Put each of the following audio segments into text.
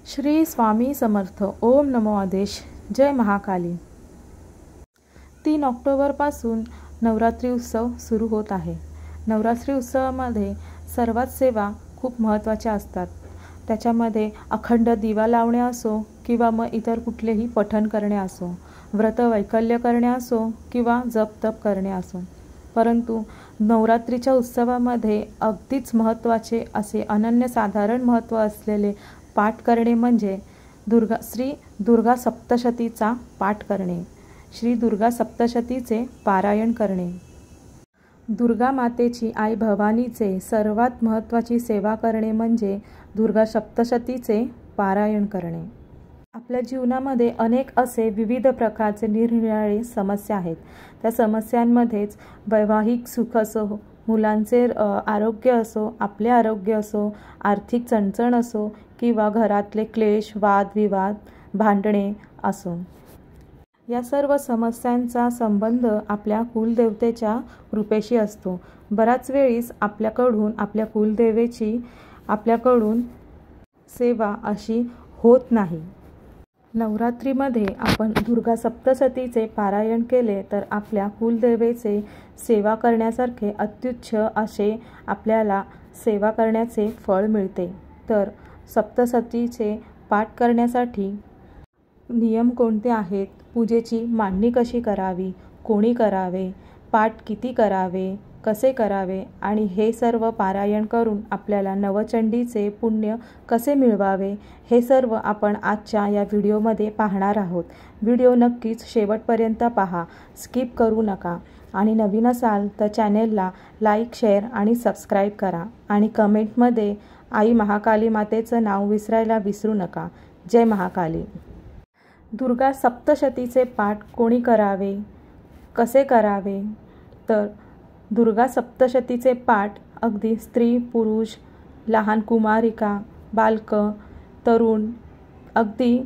श्री स्वामी समर्थ. ओम नमो आदेश. जय महाकाली. 3 ऑक्टोबरपासून नवरात्री उत्सव सुरू होत आहे. नवरात्री उत्सवामध्ये सर्वात सेवा खूप महत्त्वाच्या असतात. त्याच्यामध्ये अखंड दिवा लावणे असो किंवा मग इतर कुठलेही पठण करणे असो, व्रत वैकल्य करणे असो किंवा जप तप करणे असो. परंतु नवरात्रीच्या उत्सवामध्ये अगदीच महत्त्वाचे असे अनन्यसाधारण महत्त्व असलेले पाठ करणे म्हणजे श्री दुर्गा सप्तशतीचा पाठ करणे, श्री दुर्गा सप्तशतीचे पारायण करणे. दुर्गा मातेची आई भवानीचे सर्वात महत्त्वाची सेवा करणे म्हणजे दुर्गा सप्तशतीचे पारायण करणे. आपल्या जीवनामध्ये अनेक असे विविध प्रकारचे निरनिराळे समस्या आहेत. त्या समस्यांमध्येच वैवाहिक सुख असो, मुलांचे आरोग्य असो, आपले आरोग्य असो, आर्थिक चणचण असो किंवा घरातले क्लेश, वादविवाद, भांडणे असो, या सर्व समस्यांचा संबंध आपल्या कुलदेवतेच्या कृपेशी असतो. बऱ्याच वेळीस आपल्या कुलदेवेची आपल्याकडून सेवा अशी होत नाही. नवरात्रीमध्ये आपण दुर्गा सप्तशतीचे पारायण केले तर आपल्या कुलदेवेचे सेवा करण्यासारखे अत्युच्च असे आपल्याला सेवा करण्याचे फळ मिळते. तर सप्तशतीचे पाठ करण्यासाठी नियम कोणते आहेत, पूजेची मांडणी कशी करावी, कोणी करावे, पाठ किती करावे, कसे करावे आणि हे सर्व पारायण करून आपल्याला नवचंडीचे पुण्य कसे मिळवावे, हे सर्व आपण आजच्या या व्हिडिओमध्ये पाहणार आहोत. व्हिडिओ नक्कीच शेवटपर्यंत पहा, स्किप करू नका. आणि नवीन असाल तर चॅनेलला लाईक, शेअर आणि सबस्क्राईब करा. आणि कमेंटमध्ये आई महाकाली मातेचं नाव विसरायला विसरू नका. जय महाकाली. दुर्गा सप्तशतीचे पाठ कोणी करावे, कसे करावे, तर दुर्गा सप्तशतीचे पाठ अगदी स्त्री, पुरुष, लहान कुमारिका, बालकं, तरुण, अगदी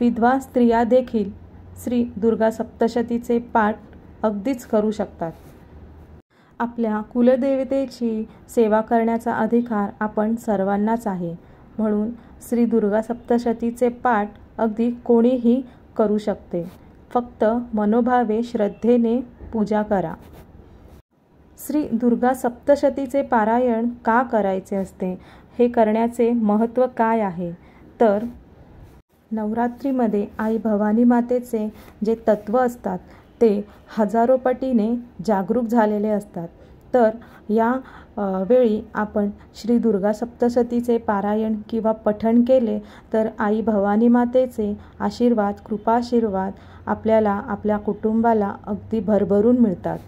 विधवा स्त्रिया देखील श्री दुर्गा सप्तशतीचे पाठ अगदीच करू शकतात. आपल्या कुलदेवतेची सेवा करण्याचा अधिकार आपण सर्वांनाच आहे. म्हणून श्री दुर्गा सप्तशतीचे पाठ अगदी कोणीही करू शकते. फक्त मनोभावे श्रद्धेने पूजा करा. श्री दुर्गा सप्तशतीचे पारायण का करायचे असते, हे करण्याचे महत्त्व काय आहे, तर नवरात्रीमध्ये आई भवानी मातेचे जे तत्व असतात ते हजारो पटीने जागरूक झालेले असतात. तर या वेळी आपण श्री दुर्गा सप्तशतीचे पारायण किंवा पठण केले तर आई भवानी मातेचे आशीर्वाद, कृपाशीर्वाद आपल्याला, आपल्या कुटुंबाला अगदी भरभरून मिळतात.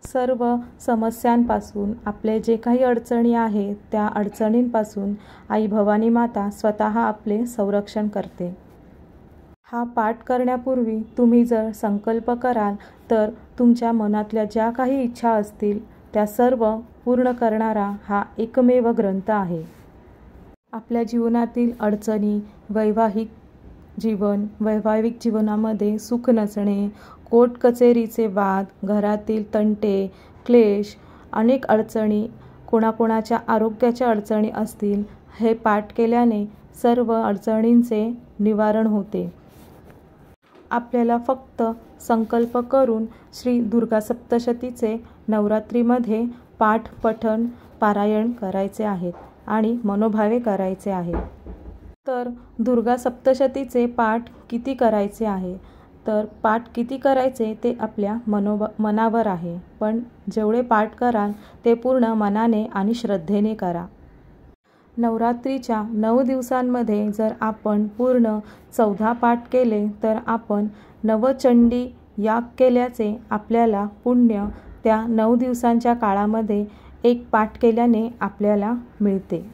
सर्व समस्यांपासून, आपले जे काही अडचणी आहेत त्या अडचणींपासून आई भवानी माता स्वतः आपले संरक्षण करते. हा पाठ करण्यापूर्वी तुम्ही जर संकल्प कराल तर तुमच्या मनातल्या ज्या काही इच्छा असतील त्या सर्व पूर्ण करणारा हा एकमेव ग्रंथ आहे. आपल्या जीवनातील अडचणी, वैवाहिक जीवनामध्ये सुख नसणे, कोर्ट कचेरीचे वाद, घरातील तंटे, क्लेश, अनेक अडचणी, कोणाकोणाच्या आरोग्याच्या अडचणी असतील, हे पाठ केल्याने सर्व अडचणींचे निवारण होते. आपल्याला फक्त संकल्प करून श्री दुर्गा सप्तशतीचे नवरात्रीमध्ये पाठ, पठण, पारायण करायचे आहेत आणि मनोभावे करायचे आहे. तर दुर्गा सप्तशतीचे पाठ किती करायचे आहे, तर पाठ किती करायचे ते आपल्या मनावर आहे. पण जेवढे पाठ कराल ते पूर्ण मनाने आणि श्रद्धेने करा. नवरात्रीच्या 9 दिवसांमध्ये जर आपण पूर्ण 14 पाठ केले तर आपण नवचंडी याग केल्याचे आपल्याला पुण्य त्या 9 दिवसांच्या काळामध्ये एक पाठ केल्याने आपल्याला मिळते.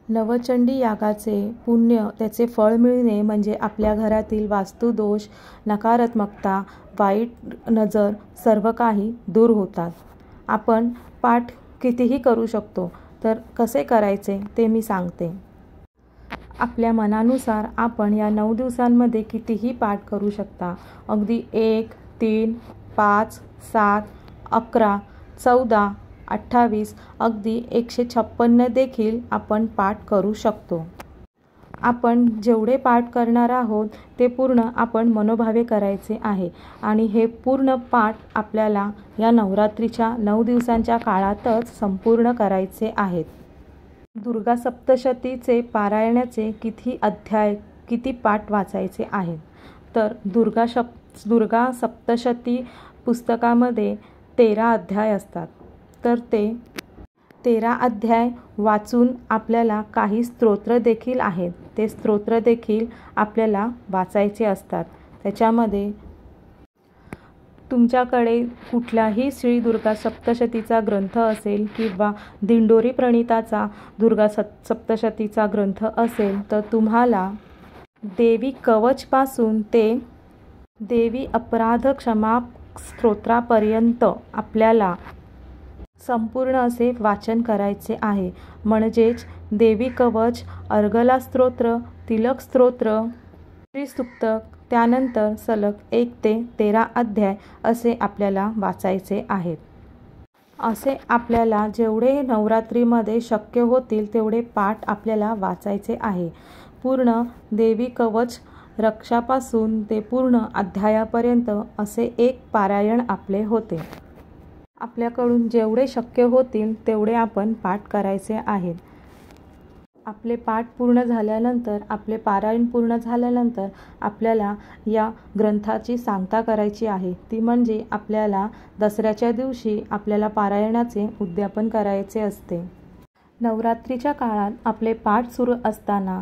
नवचंडी यागाचे पुण्य, त्याचे फळ मिळणे म्हणजे आपल्या घरातील वास्तुदोष, नकारात्मकता, वाईट नजर सर्व काही दूर होतात. आपण पाठ कितीही करू शकतो. तर कसे करायचे ते मी सांगते. आपल्या मनानुसार आपण या 9 दिवसांमध्ये कितीही पाठ करू शकता. अगदी 1, 3, 5, 7, 11, 14, 28, अगदी 156 देखील आपण पाठ करू शकतो. आपण जेवढे पाठ करणार आहोत ते पूर्ण आपण मनोभावे करायचे आहे आणि हे पूर्ण पाठ आपल्याला या नवरात्रीच्या 9 दिवसांच्या काळातच संपूर्ण करायचे आहेत. दुर्गा सप्तशतीचे पारायणाचे किती अध्याय, किती पाठ वाचायचे आहेत? तर दुर्गा सप्तशती पुस्तकामध्ये 13 अध्याय असतात. तर ते 13 अध्याय वाचून आपल्याला काही स्तोत्र देखील आहेत, ते स्तोत्र देखील आपल्याला वाचायचे असतात. त्याच्यामध्ये तुमच्याकडे कुठलाही श्री दुर्गा सप्तशतीचा ग्रंथ असेल किंवा दिंडोरी प्रणीताचा दुर्गा सप्तशतीचा ग्रंथ असेल तर तुम्हाला देवी कवचपासून ते देवी अपराध क्षमा स्तोत्रापर्यंत आपल्याला संपूर्ण असे वाचन करायचे आहे. म्हणजेच देवी कवच, अर्गला स्तोत्र, तिलक स्तोत्र, श्रीसूक्त, त्यानंतर सलग 1 ते 13 अध्याय असे आपल्याला वाचायचे आहेत. असे आपल्याला जेवढे नवरात्रीमध्ये शक्य होतील तेवढे पाठ आपल्याला वाचायचे आहे. पूर्ण देवी कवच रक्षापासून ते पूर्ण अध्यायापर्यंत असे एक पारायण आपले होते. आपल्याकडून जेवढे शक्य होतील तेवढे आपण पाठ करायचे आहेत. आपले पाठ पूर्ण झाल्यानंतर, आपले पारायण पूर्ण झाल्यानंतर आपल्याला या ग्रंथाची सांगता करायची आहे. ती म्हणजे आपल्याला दसऱ्याच्या दिवशी आपल्याला पारायणाचे उद्यापन करायचे असते. नवरात्रीच्या काळात आपले पाठ सुरू असताना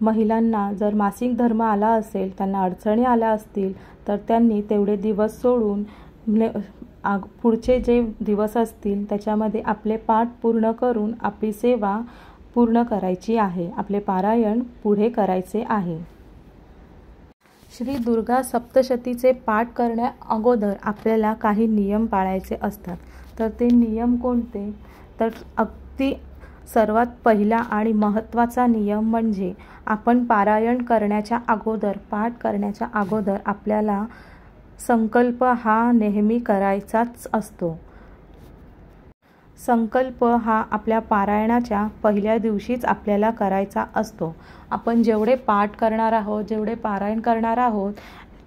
महिलांना जर मासिक धर्म आला असेल, त्यांना अडचणी आल्या असतील तर त्यांनी तेवढे दिवस सोडून पुढचे जे दिवस असतील त्याच्यामध्ये आपले पाठ पूर्ण करून आपली सेवा पूर्ण करायची आहे, आपले पारायण पुढे करायचे आहे. श्री दुर्गा सप्तशतीचे पाठ करण्या अगोदर आपल्याला काही नियम पाळायचे असतात. तर ते नियम कोणते? तर अगदी सर्वात पहिला आणि महत्त्वाचा नियम म्हणजे आपण पारायण करण्याच्या अगोदर, पाठ करण्याच्या अगोदर आपल्याला संकल्प हा नेहमी करायचाच असतो. संकल्प हा आपल्या पारायणाच्या पहिल्या दिवशीच आपल्याला करायचा असतो. आपण जेवढे पाठ करणार आहोत, जेवढे पारायण करणार आहोत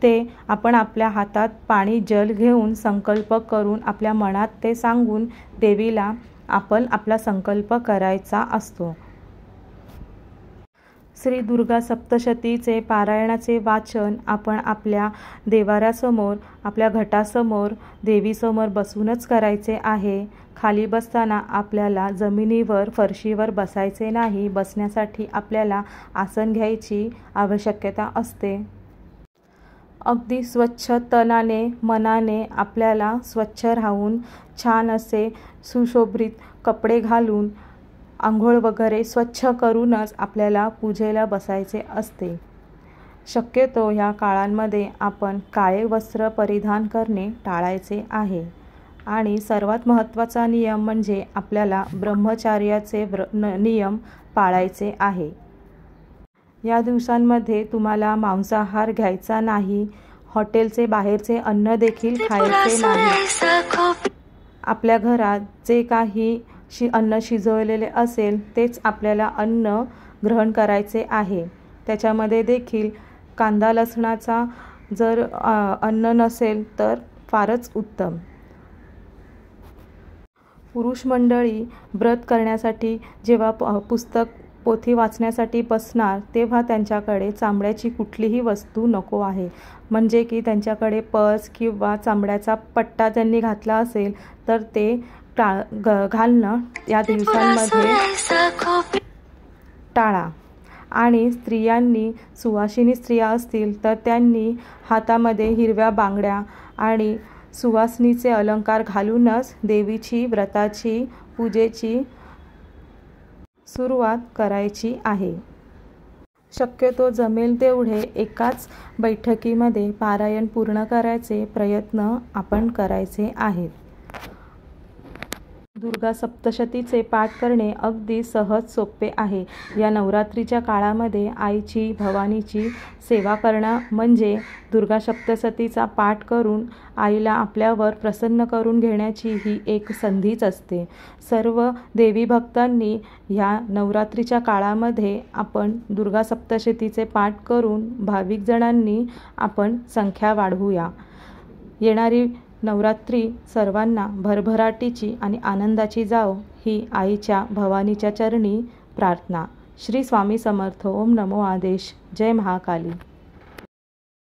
ते आपण आपल्या हातात पाणी जल घेऊन संकल्प करून आपल्या मनात ते सांगून देवीला आपण आपला संकल्प करायचा असतो. श्री दुर्गा सप्तशतीचे पारायणाचे वाचन आपण आपल्या देवाऱ्यासमोर, आपल्या घटासमोर, देवीसमोर बसूनच करायचे आहे. खाली बसताना आपल्याला जमिनीवर, फरशीवर बसायचे नाही. बसण्यासाठी आपल्याला आसन घ्यायची आवश्यकता असते. अगदी स्वच्छ तनाने, मनाने आपल्याला स्वच्छ राहून छान असे सुशोभित कपडे घालून आंघोळ वगैरे स्वच्छ करूनच आपल्याला पूजेला बसायचे असते. शक्यतो ह्या काळांमध्ये आपण काळे वस्त्र परिधान करणे टाळायचे आहे. आणि सर्वात महत्त्वाचा नियम म्हणजे आपल्याला ब्रह्मचार्याचे नियम पाळायचे आहे. या दिवसांमध्ये तुम्हाला मांसाहार घ्यायचा नाही. हॉटेलचे बाहेरचे अन्न देखील खायचे नाही. आपल्या घरात जे काही अन्न शिजवलेले असेल तेच आपल्याला अन्न ग्रहण करायचे आहे. त्याच्यामध्ये देखील कांदा लसणाचा जर अन्न नसेल तर फारच उत्तम. पुरुष मंडळी व्रत करण्यासाठी जेव्हा पोथी वाचण्यासाठी बसणार तेव्हा त्यांच्याकडे चामड्याची कुठलीही वस्तू नको आहे. म्हणजे की त्यांच्याकडे पर्स किंवा चामड्याचा पट्टा त्यांनी घातला असेल तर ते घालणं या दिवसांमध्ये टाळा. आणि स्त्रियांनी, सुवासिनी स्त्रिया असतील तर त्यांनी हातामध्ये हिरव्या बांगड्या आणि सुवासिनीचे अलंकार घालूनच देवीची, व्रताची, पूजेची सुरुवात करायची आहे. शक्यतो जमेल तेवढे एकाच बैठकीमध्ये पारायण पूर्ण करायचे प्रयत्न आपण करायचे आहेत. दुर्गा सप्तशतीचे पाठ करणे अगदी सहज सोपे आहे. या नवरात्रीच्या काळामध्ये आईची, भवानीची सेवा करणं म्हणजे दुर्गा सप्तशतीचा पाठ करून आईला आपल्यावर प्रसन्न करून घेण्याची ही एक संधीच असते. सर्व देवी भक्तांनी ह्या नवरात्रीच्या काळामध्ये आपण दुर्गा सप्तशतीचे पाठ करून भाविक जणांनी आपण संख्या वाढवूया. येणारी नवरात्री सर्वांना भरभराटीची आणि आनंदाची जाओ ही आईच्या भवानीच्या चरणी प्रार्थना. श्री स्वामी समर्थ. ओम नमो आदेश. जय महाकाली.